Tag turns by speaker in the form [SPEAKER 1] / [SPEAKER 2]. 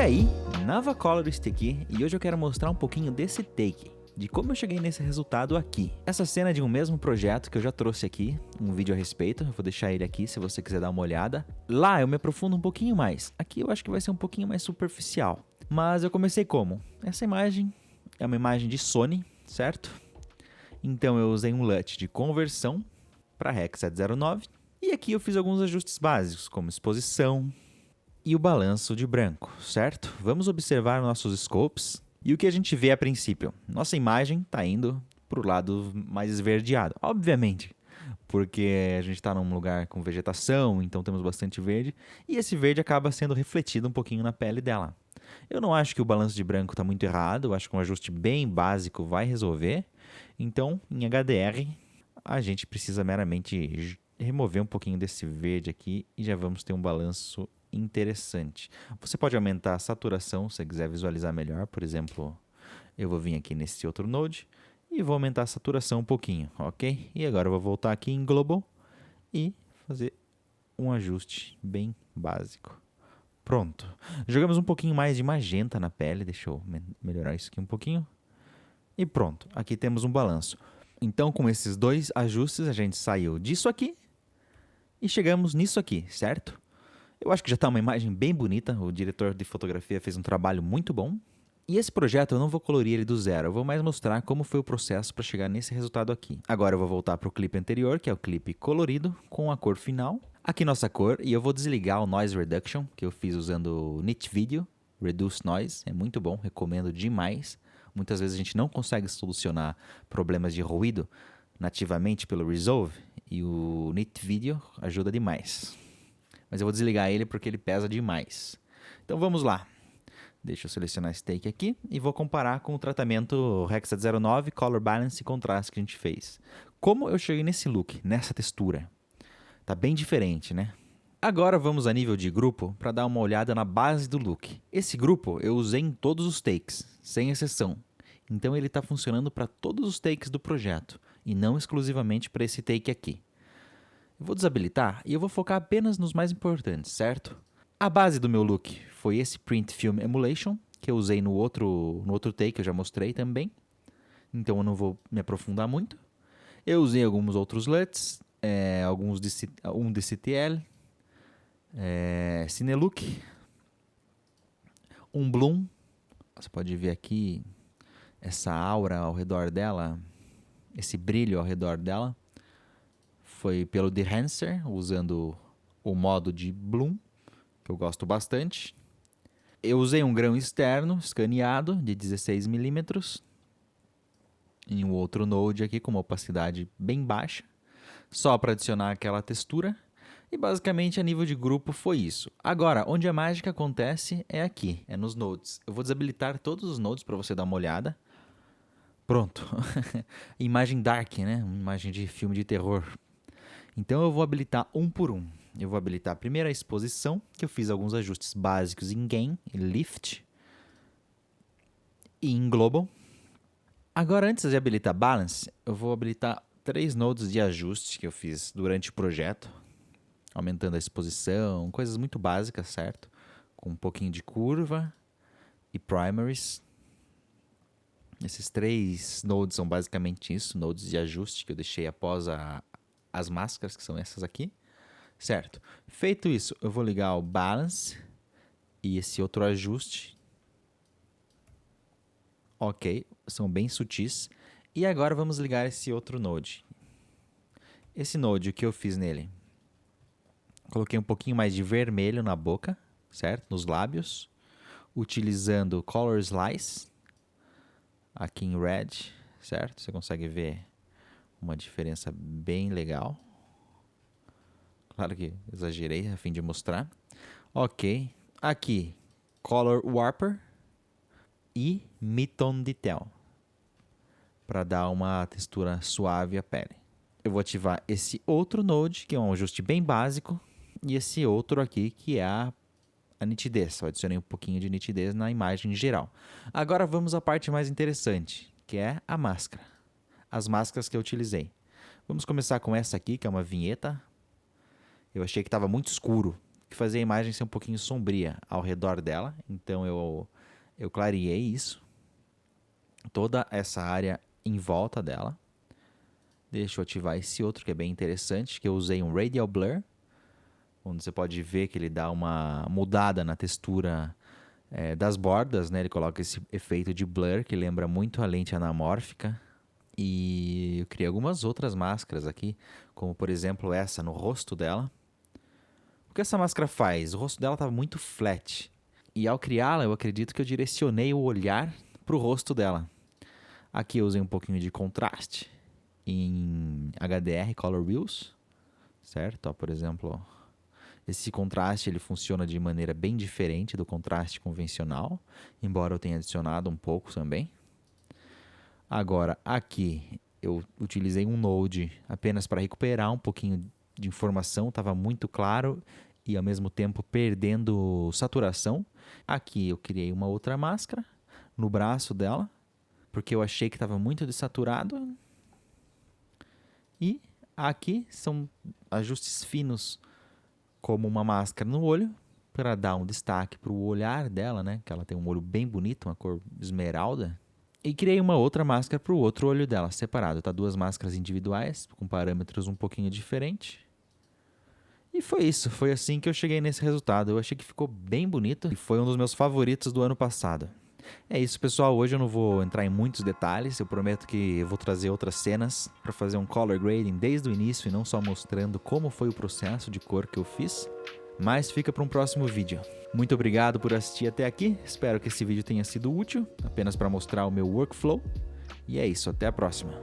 [SPEAKER 1] aí, Nava Colorist aqui, e hoje eu quero mostrar um pouquinho desse take, de como eu cheguei nesse resultado aqui. Essa cena é de um mesmo projeto que eu já trouxe aqui, um vídeo a respeito, eu vou deixar ele aqui se você quiser dar uma olhada. Lá eu me aprofundo um pouquinho mais, aqui eu acho que vai ser um pouquinho mais superficial. Mas eu comecei como? Essa imagem é uma imagem de Sony, certo? Então eu usei um LUT de conversão para REC 709, e aqui eu fiz alguns ajustes básicos, como exposição e o balanço de branco, certo? Vamos observar nossos scopes e o que a gente vê a princípio. Nossa imagem está indo para o lado mais esverdeado, obviamente, porque a gente está num lugar com vegetação, então temos bastante verde, e esse verde acaba sendo refletido um pouquinho na pele dela. Eu não acho que o balanço de branco está muito errado, eu acho que um ajuste bem básico vai resolver. Então, em HDR, a gente precisa meramente remover um pouquinho desse verde aqui e já vamos ter um balanço interessante. Você pode aumentar a saturação se quiser visualizar melhor. Por exemplo, eu vou vir aqui nesse outro node e vou aumentar a saturação um pouquinho, ok? E agora eu vou voltar aqui em Global e fazer um ajuste bem básico. Pronto. Jogamos um pouquinho mais de magenta na pele. Deixa eu melhorar isso aqui um pouquinho. E pronto. Aqui temos um balanço. Então, com esses dois ajustes, a gente saiu disso aqui e chegamos nisso aqui, certo? Eu acho que já está uma imagem bem bonita. O diretor de fotografia fez um trabalho muito bom. E esse projeto eu não vou colorir ele do zero. Eu vou mais mostrar como foi o processo para chegar nesse resultado aqui. Agora eu vou voltar para o clipe anterior, que é o clipe colorido, com a cor final. Aqui nossa cor, e eu vou desligar o Noise Reduction, que eu fiz usando o Nit Video, Reduce Noise, é muito bom, recomendo demais. Muitas vezes a gente não consegue solucionar problemas de ruído nativamente pelo Resolve, e o Nit Video ajuda demais. Mas eu vou desligar ele porque ele pesa demais. Então vamos lá. Deixa eu selecionar esse take aqui e vou comparar com o tratamento REC 709, Color Balance e Contraste que a gente fez. Como eu cheguei nesse look, nessa textura? Tá bem diferente, né? Agora vamos a nível de grupo para dar uma olhada na base do look. Esse grupo eu usei em todos os takes, sem exceção. Então ele está funcionando para todos os takes do projeto e não exclusivamente para esse take aqui. Eu vou desabilitar e eu vou focar apenas nos mais importantes, certo? A base do meu look foi esse Print Film Emulation, que eu usei no outro take que eu já mostrei também. Então eu não vou me aprofundar muito. Eu usei alguns outros LUTs, um DCTL, Cinelook, um Bloom. Você pode ver aqui essa aura ao redor dela, esse brilho ao redor dela. Foi pelo Dehancer, usando o modo de Bloom, que eu gosto bastante. Eu usei um grão externo, escaneado, de 16mm, em um outro node aqui com uma opacidade bem baixa, só para adicionar aquela textura. E basicamente a nível de grupo foi isso. Agora, onde a mágica acontece é aqui, é nos nodes. Eu vou desabilitar todos os nodes para você dar uma olhada. Pronto. Imagem dark, né? Uma imagem de filme de terror. Então eu vou habilitar um por um. Eu vou habilitar primeiro a exposição, que eu fiz alguns ajustes básicos em Gain, em Lift e em Global. Agora, antes de habilitar Balance, eu vou habilitar 3 nodes de ajuste que eu fiz durante o projeto, aumentando a exposição, coisas muito básicas, certo? Com um pouquinho de curva e primaries. Esses 3 nodes são basicamente isso, nodes de ajuste que eu deixei após as máscaras, que são essas aqui. Certo. Feito isso, eu vou ligar o Balance e esse outro ajuste. Ok, são bem sutis. E agora vamos ligar esse outro node. Esse node, o que eu fiz nele? Coloquei um pouquinho mais de vermelho na boca, certo? Nos lábios. Utilizando Color Slice. Aqui em Red, certo? Você consegue ver uma diferença bem legal. Claro que exagerei a fim de mostrar. Ok. Aqui, Color Warper e Mid-Tone Detail, para dar uma textura suave à pele. Eu vou ativar esse outro node, que é um ajuste bem básico, e esse outro aqui, que é a nitidez. Eu adicionei um pouquinho de nitidez na imagem geral. Agora vamos à parte mais interessante, que é a máscara. As máscaras que eu utilizei. Vamos começar com essa aqui, que é uma vinheta. Eu achei que estava muito escuro. que fazia a imagem ser um pouquinho sombria ao redor dela. Então eu clareei isso, toda essa área em volta dela. Deixa eu ativar esse outro que é bem interessante, que eu usei um Radial Blur, onde você pode ver que ele dá uma mudada na textura das bordas, né? Ele coloca esse efeito de blur que lembra muito a lente anamórfica. E eu criei algumas outras máscaras aqui, como por exemplo essa no rosto dela. O que essa máscara faz? O rosto dela estava muito flat. E ao criá-la, eu acredito que eu direcionei o olhar para o rosto dela. Aqui eu usei um pouquinho de contraste em HDR Color Wheels, certo? Ó, por exemplo, esse contraste ele funciona de maneira bem diferente do contraste convencional, embora eu tenha adicionado um pouco também. Agora, aqui eu utilizei um node apenas para recuperar um pouquinho de informação, estava muito claro e ao mesmo tempo perdendo saturação. Aqui eu criei uma outra máscara no braço dela, porque eu achei que estava muito desaturado. E aqui são ajustes finos, como uma máscara no olho, para dar um destaque para o olhar dela, né? Que ela tem um olho bem bonito, uma cor esmeralda. E criei uma outra máscara para o outro olho dela, separado. Tá? Duas máscaras individuais, com parâmetros um pouquinho diferentes. E foi isso, foi assim que eu cheguei nesse resultado. Eu achei que ficou bem bonito e foi um dos meus favoritos do ano passado. É isso, pessoal. Hoje eu não vou entrar em muitos detalhes. Eu prometo que eu vou trazer outras cenas para fazer um color grading desde o início e não só mostrando como foi o processo de cor que eu fiz. Mas fica para um próximo vídeo. Muito obrigado por assistir até aqui. Espero que esse vídeo tenha sido útil, apenas para mostrar o meu workflow. E é isso, até a próxima.